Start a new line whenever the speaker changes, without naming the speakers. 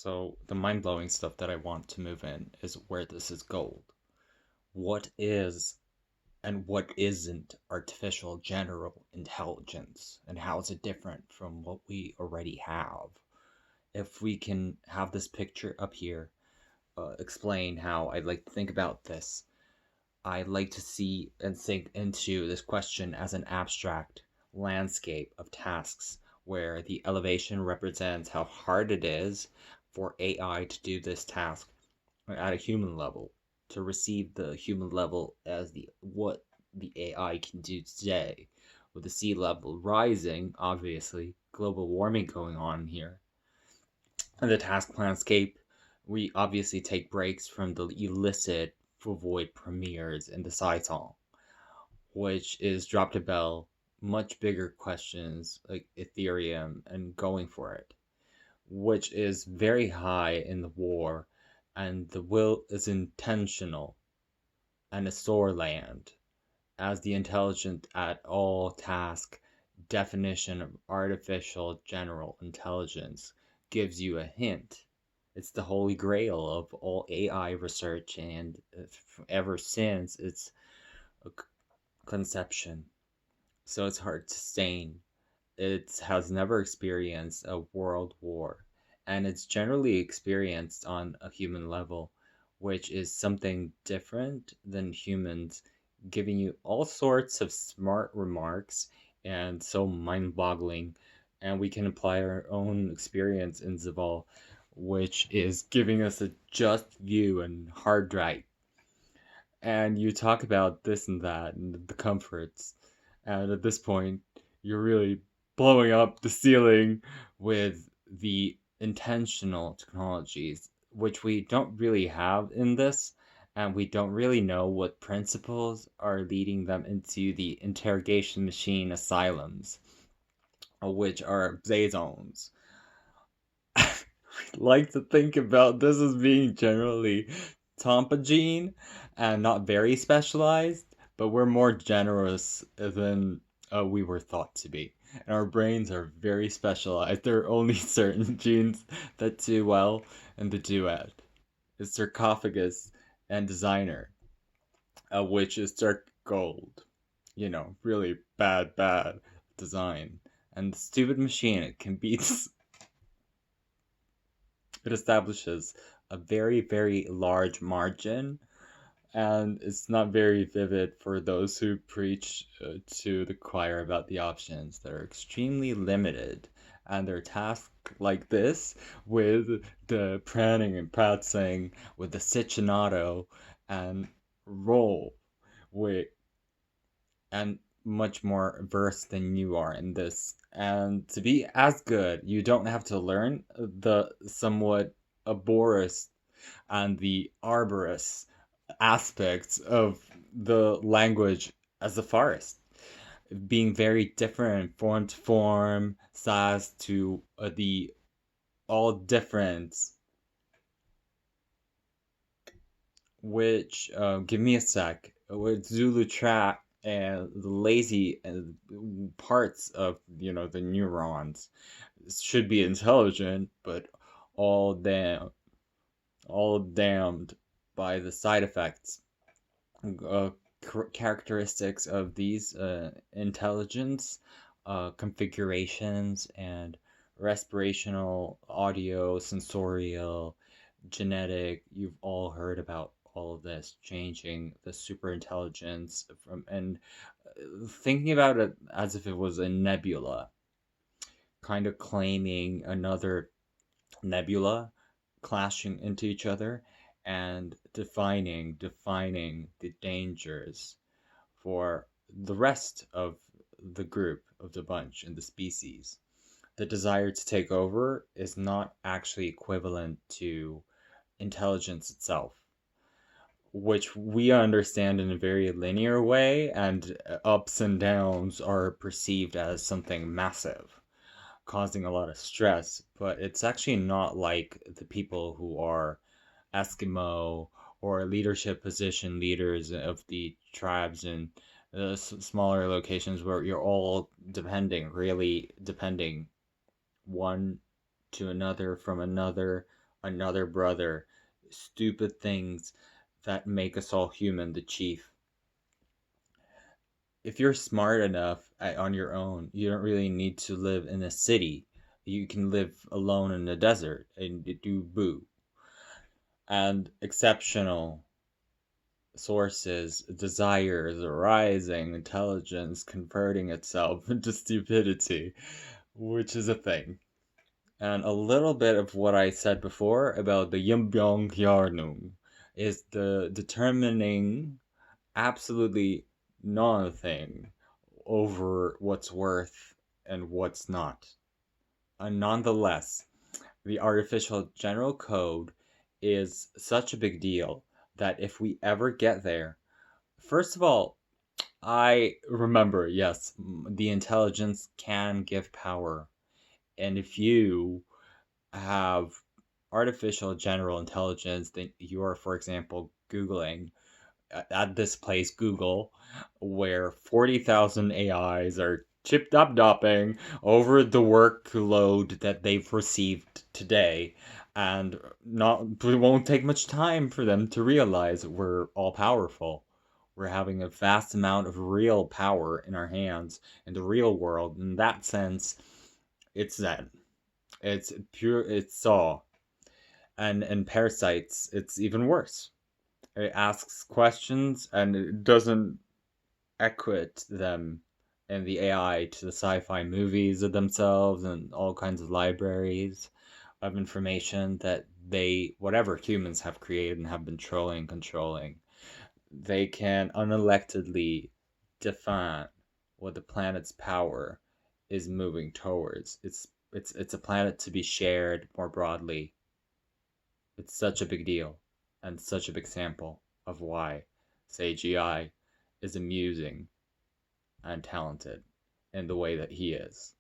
So the mind-blowing stuff that I want to move in is where this is gold. What is and what isn't artificial general intelligence, and how is it different from what we already have? If we can have this picture up here, explain how I'd like to think about this. I'd like to see and think into this question as an abstract landscape of tasks where the elevation represents how hard it is for AI to do this task at a human level, to receive the human level as the what the AI can do today. With the sea level rising, obviously, global warming going on here. And the task landscape, we obviously take breaks from the illicit to avoid premieres in the Sciton, which is drop to bell, much bigger questions like Ethereum and going for it, which is very high in the war, and the will is intentional and a sore land, as the intelligent at all task definition of artificial general intelligence gives you a hint. It's the holy grail of all AI research, and ever since its conception. So it's hard to sustain. It has never experienced a world war, and it's generally experienced on a human level, which is something different than humans giving you all sorts of smart remarks and so mind boggling. And we can apply our own experience in Zaval, which is giving us a just view and hard drive. And you talk about this and that and the comforts. And at this point, you're really blowing up the ceiling with the intentional technologies, which we don't really have in this. And we don't really know what principles are leading them into the interrogation machine asylums, which are zones. Like to think about this as being generally Tompagene and not very specialized, but we're more generous than we were thought to be. And our brains are very specialized. There are only certain genes that do well in the duet. It's sarcophagus and designer, which is dark gold. Really bad design. And the stupid machine, it can beat it establishes a very large margin, and it's not very vivid for those who preach to the choir about the options that are extremely limited, and they're tasked like this with the praning and prancing with the Cicinato and roll with and much more versed than you are in this. And to be as good, you don't have to learn the somewhat arborous and the arborous aspects of the language as the forest, being very different form to form, size to the all different, which give me a sec, with Zulu trap and the lazy parts of the neurons should be intelligent, but all damn all damned by the side effects, uh, characteristics of these intelligence configurations and respirational, audio, sensorial, genetic. You've all heard about all of this changing the super intelligence from, and thinking about it as if it was a nebula, kind of claiming another nebula, clashing into each other and defining the dangers for the rest of the group, of the bunch and the species. The desire to take over is not actually equivalent to intelligence itself, which we understand in a very linear way, and ups and downs are perceived as something massive, causing a lot of stress. But it's actually not like the people who are Eskimo or leadership position leaders of the tribes in the smaller locations where you're all really depending one to another from another another brother, stupid things that make us all human, the chief. If you're smart enough on your own, you don't really need to live in a city. You can live alone in the desert and do boo. And exceptional sources, desires arising, intelligence converting itself into stupidity, which is a thing. And a little bit of what I said before about the Yimbyong Yarnung is the determining absolutely nothing over what's worth and what's not. And nonetheless, the artificial general code is such a big deal that if we ever get there, first of all, I remember, yes, the intelligence can give power. And if you have artificial general intelligence that you are, for example, Googling at this place, Google, where 40,000 AIs are chip dopping over the workload that they've received today. And it won't take much time for them to realize we're all powerful. We're having a vast amount of real power in our hands in the real world. In that sense, it's Zen. It's pure, it's Saw. And in Parasites, it's even worse. It asks questions and it doesn't equate them and the AI to the sci-fi movies of themselves and all kinds of libraries of information that whatever humans have created and have been trolling, controlling, they can unelectedly define what the planet's power is moving towards. It's a planet to be shared more broadly. It's such a big deal and such a big sample of why CGI is amusing and talented in the way that he is.